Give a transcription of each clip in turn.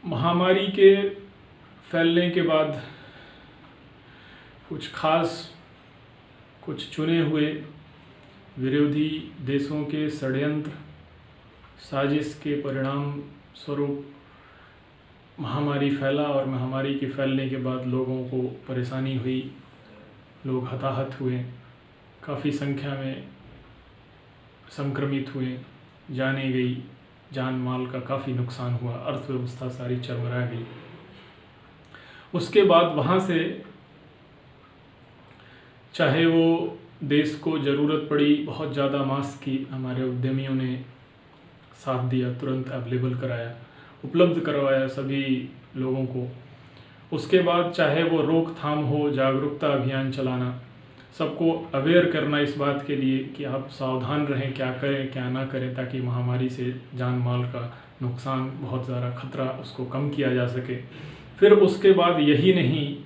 महामारी के फैलने के बाद कुछ चुने हुए विरोधी देशों के षड्यंत्र साजिश के परिणाम स्वरूप महामारी फैला और महामारी के फैलने के बाद लोगों को परेशानी हुई, लोग हताहत हुए, काफ़ी संख्या में संक्रमित हुए, जाने गई, जान माल का काफ़ी नुकसान हुआ, अर्थव्यवस्था सारी चरमरा गई। उसके बाद वहाँ से चाहे वो देश को ज़रूरत पड़ी बहुत ज़्यादा मास्क की, हमारे उद्यमियों ने साथ दिया, तुरंत अवेलेबल कराया, उपलब्ध करवाया सभी लोगों को। उसके बाद चाहे वो रोकथाम हो, जागरूकता अभियान चलाना, सबको अवेयर करना इस बात के लिए कि आप सावधान रहें, क्या करें क्या ना करें, ताकि महामारी से जान माल का नुकसान, बहुत ज़्यादा खतरा, उसको कम किया जा सके। फिर उसके बाद यही नहीं,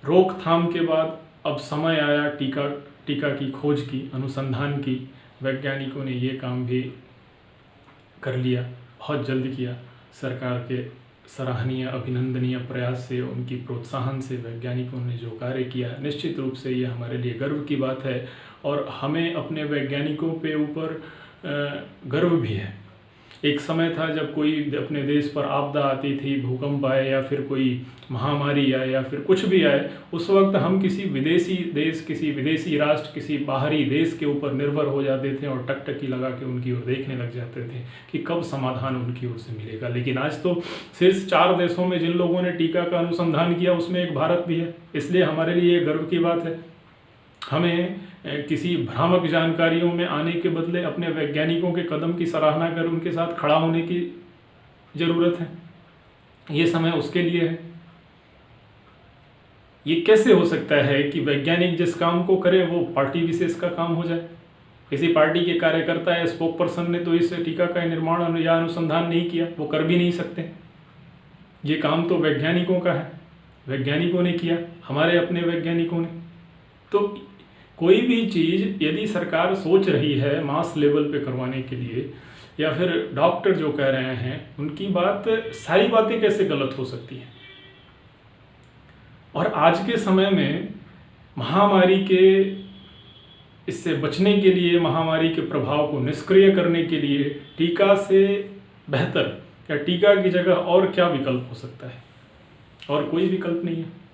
रोकथाम के बाद अब समय आया टीका की खोज की, अनुसंधान की। वैज्ञानिकों ने ये काम भी कर लिया, बहुत जल्द किया। सरकार के सराहनीय अभिनंदनीय प्रयास से, उनकी प्रोत्साहन से वैज्ञानिकों ने जो कार्य किया, निश्चित रूप से ये हमारे लिए गर्व की बात है और हमें अपने वैज्ञानिकों पे ऊपर गर्व भी है। एक समय था जब कोई अपने देश पर आपदा आती थी, भूकंप आए या फिर कोई महामारी आए या फिर कुछ भी आए, उस वक्त हम किसी विदेशी देश, किसी विदेशी राष्ट्र, किसी बाहरी देश के ऊपर निर्भर हो जाते थे और टकटकी लगा के उनकी ओर देखने लग जाते थे कि कब समाधान उनकी ओर से मिलेगा। लेकिन आज तो सिर्फ 4 देशों में जिन लोगों ने टीका का अनुसंधान किया उसमें एक भारत भी है, इसलिए हमारे लिए गर्व की बात है। हमें किसी भ्रामक जानकारियों में आने के बदले अपने वैज्ञानिकों के कदम की सराहना कर उनके साथ खड़ा होने की ज़रूरत है। ये समय उसके लिए है। ये कैसे हो सकता है कि वैज्ञानिक जिस काम को करे वो पार्टी विशेष का काम हो जाए? किसी पार्टी के कार्यकर्ता या स्पोक पर्सन ने तो इस टीका का निर्माण या अनुसंधान नहीं किया, वो कर भी नहीं सकते। ये काम तो वैज्ञानिकों का है, वैज्ञानिकों ने किया, हमारे अपने वैज्ञानिकों ने। तो कोई भी चीज़ यदि सरकार सोच रही है मास लेवल पे करवाने के लिए, या फिर डॉक्टर जो कह रहे हैं उनकी बात, सारी बातें कैसे गलत हो सकती हैं? और आज के समय में महामारी के, इससे बचने के लिए, महामारी के प्रभाव को निष्क्रिय करने के लिए टीका से बेहतर या टीका की जगह और क्या विकल्प हो सकता है? और कोई विकल्प नहीं है।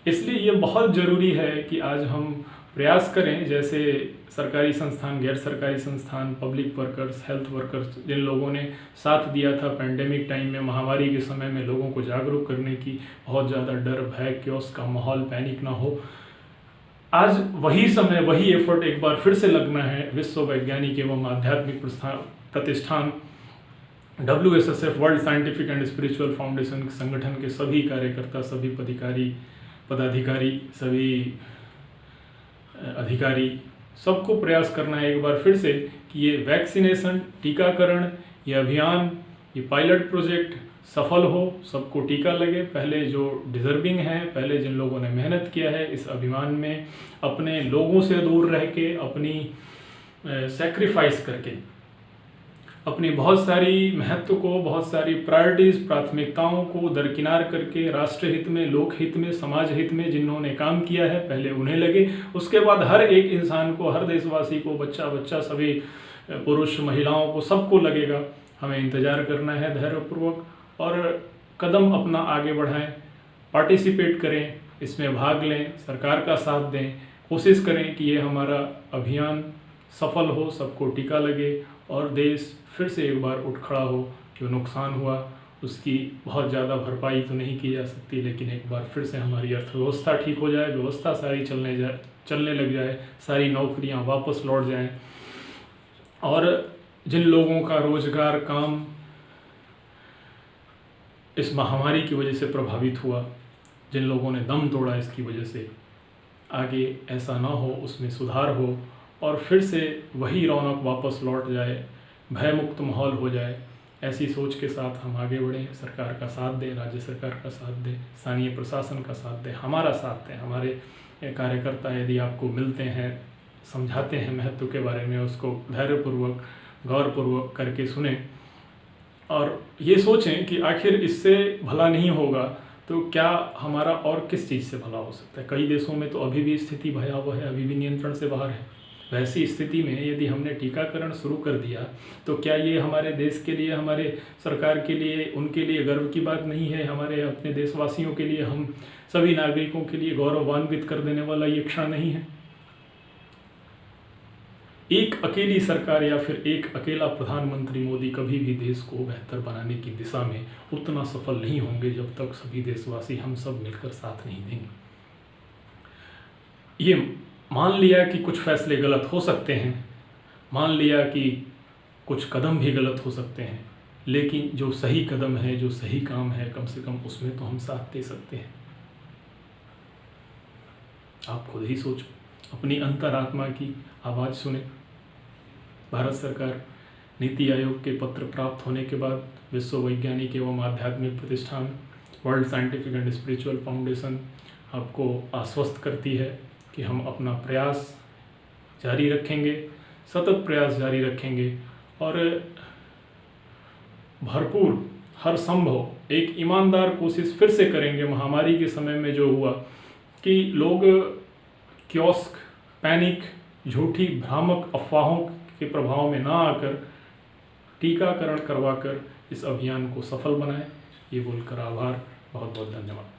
इसलिए ये बहुत ज़रूरी है कि आज हम प्रयास करें, जैसे सरकारी संस्थान, गैर सरकारी संस्थान, पब्लिक वर्कर्स, हेल्थ वर्कर्स, जिन लोगों ने साथ दिया था पैंडेमिक टाइम में, महामारी के समय में लोगों को जागरूक करने की, बहुत ज़्यादा डर, भय, क्योस का माहौल, पैनिक ना हो। आज वही समय, वही एफर्ट एक बार फिर से लगना है। विश्व वैज्ञानिक एवं आध्यात्मिक प्रतिष्ठान WSSF, world scientific and spiritual foundation संगठन के सभी कार्यकर्ता, सभी पदाधिकारी, सभी अधिकारी, सबको प्रयास करना है एक बार फिर से कि ये वैक्सीनेशन, टीकाकरण, ये अभियान, ये पायलट प्रोजेक्ट सफल हो, सबको टीका लगे। पहले जो डिज़र्विंग है, पहले जिन लोगों ने मेहनत किया है इस अभियान में, अपने लोगों से दूर रह के, अपनी सेक्रीफाइस करके, अपनी बहुत सारी महत्व को, बहुत सारी प्रायोरिटीज़, प्राथमिकताओं को दरकिनार करके, राष्ट्र हित में, लोक हित में, समाज हित में जिन्होंने काम किया है, पहले उन्हें लगे। उसके बाद हर एक इंसान को, हर देशवासी को, बच्चा, सभी पुरुष महिलाओं को, सबको लगेगा। हमें इंतज़ार करना है धैर्यपूर्वक और कदम अपना आगे बढ़ाएं, पार्टिसिपेट करें, इसमें भाग लें, सरकार का साथ दें, कोशिश करें कि ये हमारा अभियान सफल हो, सबको टीका लगे और देश फिर से एक बार उठ खड़ा हो। जो नुकसान हुआ उसकी बहुत ज़्यादा भरपाई तो नहीं की जा सकती, लेकिन एक बार फिर से हमारी अर्थव्यवस्था ठीक हो जाए, व्यवस्था सारी चलने लग जाए, सारी नौकरियां वापस लौट जाएं और जिन लोगों का रोजगार, काम इस महामारी की वजह से प्रभावित हुआ, जिन लोगों ने दम तोड़ा इसकी वजह से, आगे ऐसा ना हो, उसमें सुधार हो और फिर से वही रौनक वापस लौट जाए, भयमुक्त माहौल हो जाए। ऐसी सोच के साथ हम आगे बढ़ें, सरकार का साथ दें, राज्य सरकार का साथ दें, स्थानीय प्रशासन का साथ दें, हमारा साथ दें। हमारे कार्यकर्ता यदि आपको मिलते हैं, समझाते हैं महत्व के बारे में, उसको धैर्यपूर्वक, गौरपूर्वक करके सुने और ये सोचें कि आखिर इससे भला नहीं होगा तो क्या हमारा और किस चीज़ से भला हो सकता है। कई देशों में तो अभी भी स्थिति भयावह है, अभी भी नियंत्रण से बाहर है। वैसी स्थिति में यदि हमने टीकाकरण शुरू कर दिया तो क्या ये हमारे देश के लिए, हमारे सरकार के लिए, उनके लिए गर्व की बात नहीं है? हमारे अपने देशवासियों के लिए, हम सभी नागरिकों के लिए गौरवान्वित कर देने वाला ये क्षण नहीं है? एक अकेली सरकार या फिर एक अकेला प्रधानमंत्री मोदी कभी भी देश को बेहतर बनाने की दिशा में उतना सफल नहीं होंगे जब तक सभी देशवासी हम सब मिलकर साथ नहीं देंगे। ये मान लिया कि कुछ फैसले गलत हो सकते हैं, मान लिया कि कुछ कदम भी गलत हो सकते हैं, लेकिन जो सही कदम है, जो सही काम है, कम से कम उसमें तो हम साथ दे सकते हैं। आप खुद ही सोचो, अपनी अंतरात्मा की आवाज़ सुने। भारत सरकार नीति आयोग के पत्र प्राप्त होने के बाद विश्व वैज्ञानिक एवं आध्यात्मिक प्रतिष्ठान world scientific and spiritual foundation आपको आश्वस्त करती है कि हम अपना प्रयास जारी रखेंगे, सतत प्रयास जारी रखेंगे और भरपूर हर संभव एक ईमानदार कोशिश फिर से करेंगे। महामारी के समय में जो हुआ कि लोग कियोस्क, पैनिक, झूठी भ्रामक अफवाहों के प्रभाव में ना आकर टीकाकरण करवाकर इस अभियान को सफल बनाएं। ये बोलकर आभार, बहुत बहुत धन्यवाद।